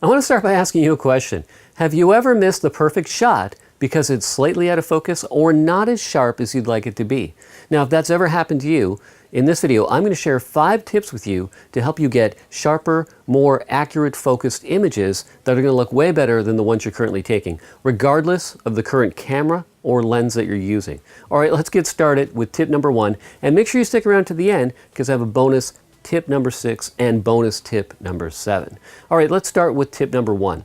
I want to start by asking you a question. Have you ever missed the perfect shot because it's slightly out of focus or not as sharp as you'd like it to be? Now, if that's ever happened to you, in this video, I'm going to share 5 tips with you to help you get sharper, more accurate focused images that are going to look way better than the ones you're currently taking, regardless of the current camera or lens that you're using. All right, let's get started with tip number 1, and make sure you stick around to the end because I have a bonus tip number 6 and bonus tip number 7. All right, let's start with tip number 1.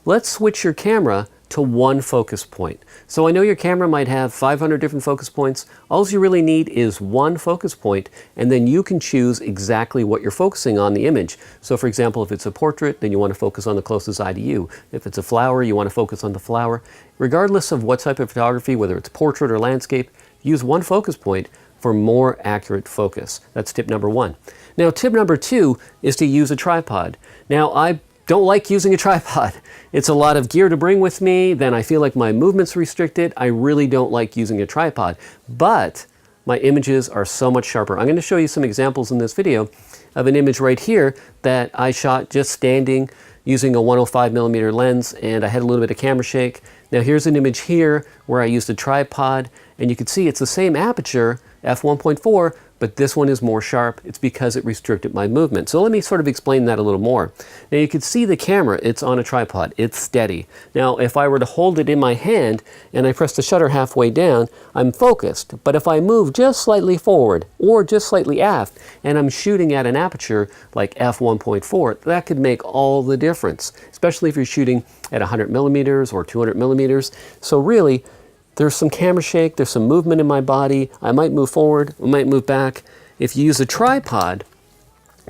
Let's switch your camera to one focus point. So I know your camera might have 500 different focus points. All you really need is one focus point, and then you can choose exactly what you're focusing on the image. So for example, if it's a portrait, then you want to focus on the closest eye to you. If it's a flower, you want to focus on the flower. Regardless of what type of photography, whether it's portrait or landscape, use one focus point for more accurate focus. That's tip number 1. Now, tip number 2 is to use a tripod. Now, I don't like using a tripod. It's a lot of gear to bring with me, then I feel like my movement's restricted. I really don't like using a tripod, but my images are so much sharper. I'm going to show you some examples in this video of an image right here that I shot just standing using a 105mm lens, and I had a little bit of camera shake. Now here's an image here where I used a tripod, and you can see it's the same aperture, f1.4, but this one is more sharp. It's because it restricted my movement. So let me sort of explain that a little more. Now you can see the camera, it's on a tripod, it's steady. Now if I were to hold it in my hand and I press the shutter halfway down, I'm focused. But if I move just slightly forward or just slightly aft and I'm shooting at an aperture like f1.4, that could make all the difference, especially if you're shooting at 100mm or 200mm. So really, there's some camera shake, there's some movement in my body. I might move forward, I might move back. If you use a tripod,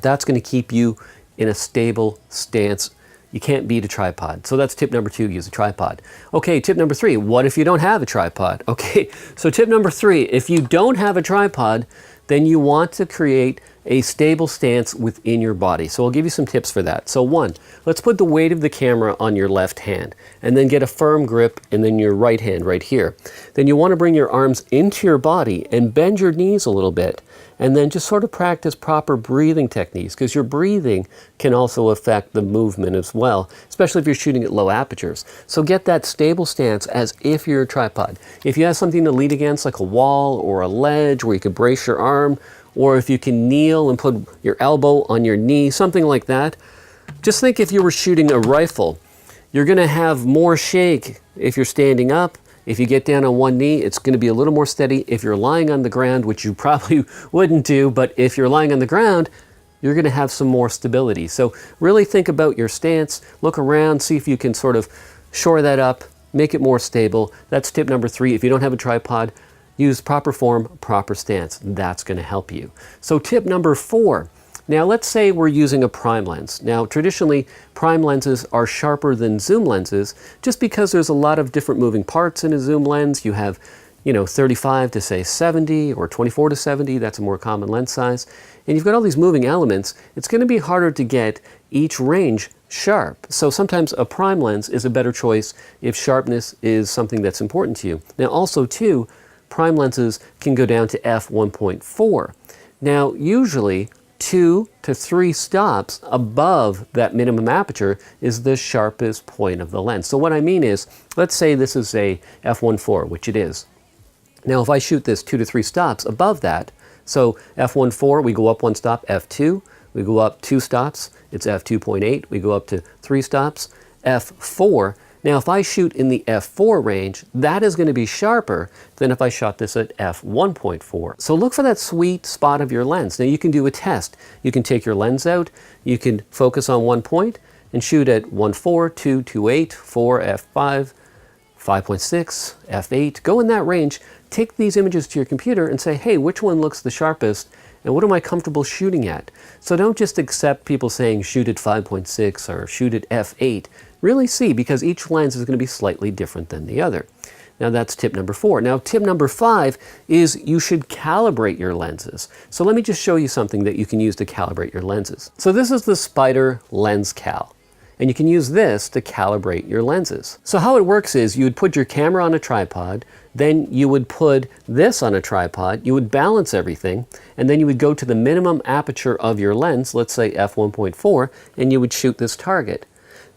that's going to keep you in a stable stance. You can't beat a tripod. So that's tip number 2, use a tripod. Okay, tip number 3, what if you don't have a tripod? Okay, so tip number 3, if you don't have a tripod, then you want to create a stable stance within your body. So I'll give you some tips for that. So 1, let's put the weight of the camera on your left hand and then get a firm grip and then your right hand right here. Then you want to bring your arms into your body and bend your knees a little bit, and then just sort of practice proper breathing techniques, because your breathing can also affect the movement as well, especially if you're shooting at low apertures. So get that stable stance as if you're a tripod. If you have something to lean against like a wall or a ledge where you can brace your arm, or if you can kneel and put your elbow on your knee, something like that. Just think if you were shooting a rifle, you're going to have more shake if you're standing up. If you get down on one knee, it's going to be a little more steady. If you're lying on the ground, which you probably wouldn't do, but if you're lying on the ground, you're going to have some more stability. So really think about your stance, look around, see if you can sort of shore that up, make it more stable. That's tip number 3. If you don't have a tripod, use proper form, proper stance. That's going to help you. So tip number 4. Now let's say we're using a prime lens. Now traditionally, prime lenses are sharper than zoom lenses just because there's a lot of different moving parts in a zoom lens. You have, 35 to say 70 or 24 to 70. That's a more common lens size. And you've got all these moving elements. It's going to be harder to get each range sharp. So sometimes a prime lens is a better choice if sharpness is something that's important to you. Now also too, prime lenses can go down to f1.4. Now usually 2 to 3 stops above that minimum aperture is the sharpest point of the lens. So what I mean is, let's say this is a f1.4, which it is. Now if I shoot this 2 to 3 stops above that, so f1.4, we go up 1 stop, f2, we go up 2 stops, it's f2.8, we go up to 3 stops, f4. Now if I shoot in the f4 range, that is going to be sharper than if I shot this at f1.4. So look for that sweet spot of your lens. Now you can do a test. You can take your lens out, you can focus on one point and shoot at 1.4, 2, 2.8, 4, f5, 5.6, f8. Go in that range, take these images to your computer and say, hey, which one looks the sharpest and what am I comfortable shooting at? So don't just accept people saying shoot at 5.6 or shoot at f8. Really see, because each lens is going to be slightly different than the other. Now that's tip number 4. Now tip number 5 is you should calibrate your lenses. So let me just show you something that you can use to calibrate your lenses. So this is the Spyder LensCal. And you can use this to calibrate your lenses. So how it works is you would put your camera on a tripod, then you would put this on a tripod, you would balance everything, and then you would go to the minimum aperture of your lens, let's say f1.4, and you would shoot this target.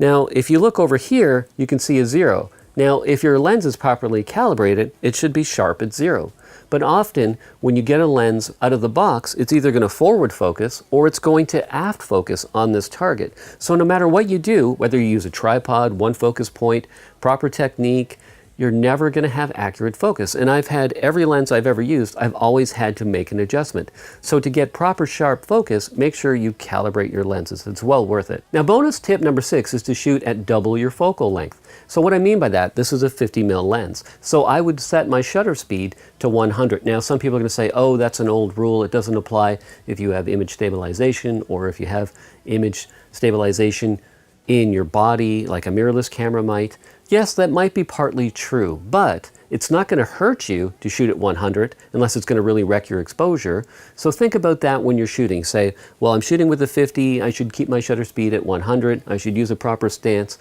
Now, if you look over here, you can see a 0. Now, if your lens is properly calibrated, it should be sharp at 0. But often, when you get a lens out of the box, it's either going to forward focus or it's going to aft focus on this target. So no matter what you do, whether you use a tripod, one focus point, proper technique, you're never going to have accurate focus. And I've had every lens I've ever used, I've always had to make an adjustment. So to get proper sharp focus, make sure you calibrate your lenses. It's well worth it. Now, bonus tip number 6 is to shoot at double your focal length. So what I mean by that, this is a 50mm lens. So I would set my shutter speed to 100. Now, some people are going to say, oh, that's an old rule. It doesn't apply if you have image stabilization or if you have image stabilization in your body, like a mirrorless camera might. Yes, that might be partly true, but it's not going to hurt you to shoot at 100 unless it's going to really wreck your exposure. So think about that when you're shooting. Say, well, I'm shooting with a 50, I should keep my shutter speed at 100, I should use a proper stance.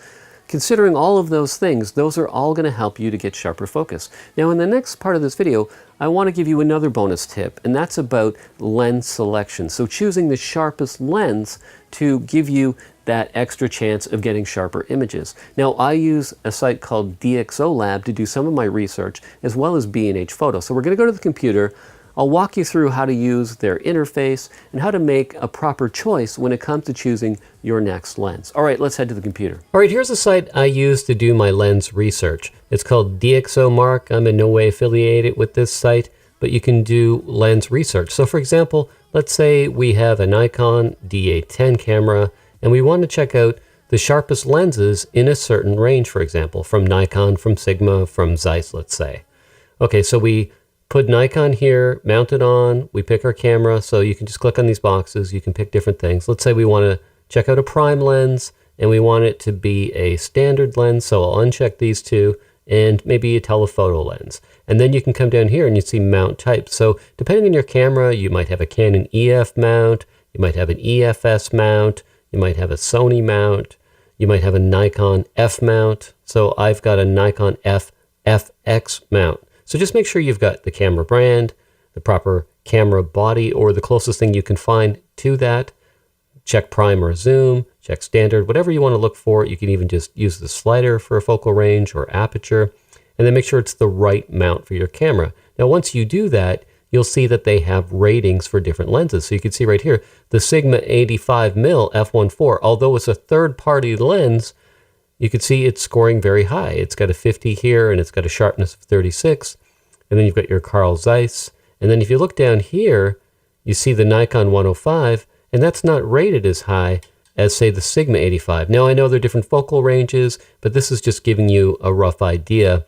Considering all of those things, those are all going to help you to get sharper focus. Now, in the next part of this video, I want to give you another bonus tip, and that's about lens selection. So choosing the sharpest lens to give you that extra chance of getting sharper images. Now, I use a site called DxO Lab to do some of my research, as well as B&H Photo. So we're going to go to the computer. I'll walk you through how to use their interface and how to make a proper choice when it comes to choosing your next lens. All right, let's head to the computer. All right, here's a site I use to do my lens research. It's called DxOMark. I'm in no way affiliated with this site, but you can do lens research. So for example, let's say we have a Nikon D810 camera and we want to check out the sharpest lenses in a certain range, for example, from Nikon, from Sigma, from Zeiss, let's say. Okay, so we put Nikon here, mount it on, we pick our camera, so you can just click on these boxes, you can pick different things. Let's say we want to check out a prime lens, and we want it to be a standard lens, so I'll uncheck these two, and maybe a telephoto lens. And then you can come down here and you see mount type. So depending on your camera, you might have a Canon EF mount, you might have an EFS mount, you might have a Sony mount, you might have a Nikon F mount. So I've got a Nikon FX mount. So just make sure you've got the camera brand, the proper camera body, or the closest thing you can find to that. Check prime or zoom, check standard, whatever you want to look for. You can even just use the slider for a focal range or aperture, and then make sure it's the right mount for your camera. Now, once you do that, you'll see that they have ratings for different lenses. So you can see right here, the Sigma 85mm f1.4, although it's a third-party lens, you can see it's scoring very high. It's got a 50 here, and it's got a sharpness of 36. And then you've got your Carl Zeiss. And then if you look down here, you see the Nikon 105, and that's not rated as high as, say, the Sigma 85. Now, I know they're different focal ranges, but this is just giving you a rough idea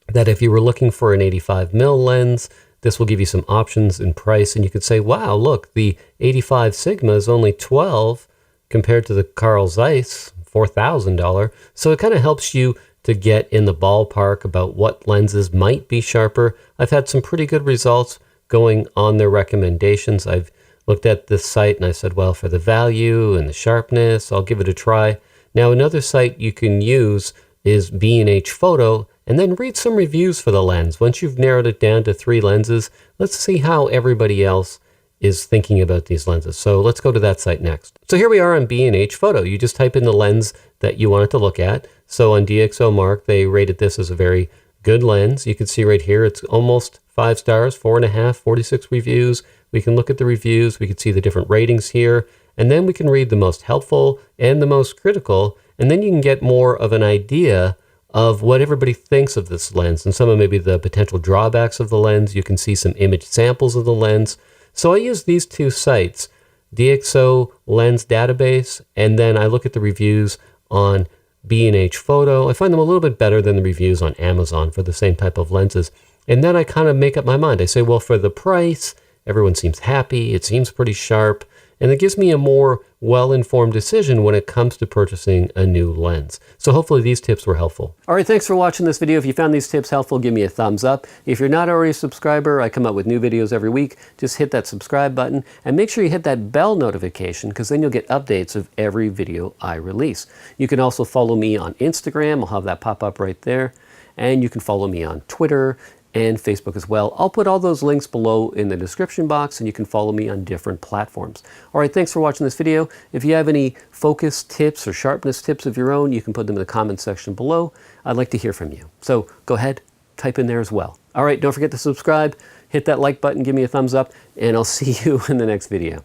that if you were looking for an 85mm lens, this will give you some options in price. And you could say, wow, look, the 85 Sigma is only $12 compared to the Carl Zeiss, $4,000. So it kind of helps you to get in the ballpark about what lenses might be sharper. I've had some pretty good results going on their recommendations. I've looked at this site and I said, well, for the value and the sharpness, I'll give it a try. Now, another site you can use is B&H Photo, and then read some reviews for the lens. Once you've narrowed it down to 3 lenses, let's see how everybody else is thinking about these lenses. So let's go to that site next. So here we are on B&H Photo. You just type in the lens that you wanted to look at. So on DxOMark, they rated this as a very good lens. You can see right here, it's almost 5 stars, 4.5, 46 reviews. We can look at the reviews. We can see the different ratings here. And then we can read the most helpful and the most critical. And then you can get more of an idea of what everybody thinks of this lens and some of maybe the potential drawbacks of the lens. You can see some image samples of the lens. So I use these 2 sites, DxO Lens Database, and then I look at the reviews on B&H Photo. I find them a little bit better than the reviews on Amazon for the same type of lenses. And then I kind of make up my mind. I say, well, for the price, everyone seems happy, it seems pretty sharp, and it gives me a more well-informed decision when it comes to purchasing a new lens. So hopefully these tips were helpful. All right, thanks for watching this video. If you found these tips helpful, give me a thumbs up. If you're not already a subscriber, I come up with new videos every week. Just hit that subscribe button and make sure you hit that bell notification, because then you'll get updates of every video I release. You can also follow me on Instagram. I'll have that pop up right there. And you can follow me on Twitter and Facebook as well. I'll put all those links below in the description box, and you can follow me on different platforms. All right, thanks for watching this video. If you have any focus tips or sharpness tips of your own, you can put them in the comment section below. I'd like to hear from you. So go ahead, type in there as well. All right, don't forget to subscribe, hit that like button, give me a thumbs up, and I'll see you in the next video.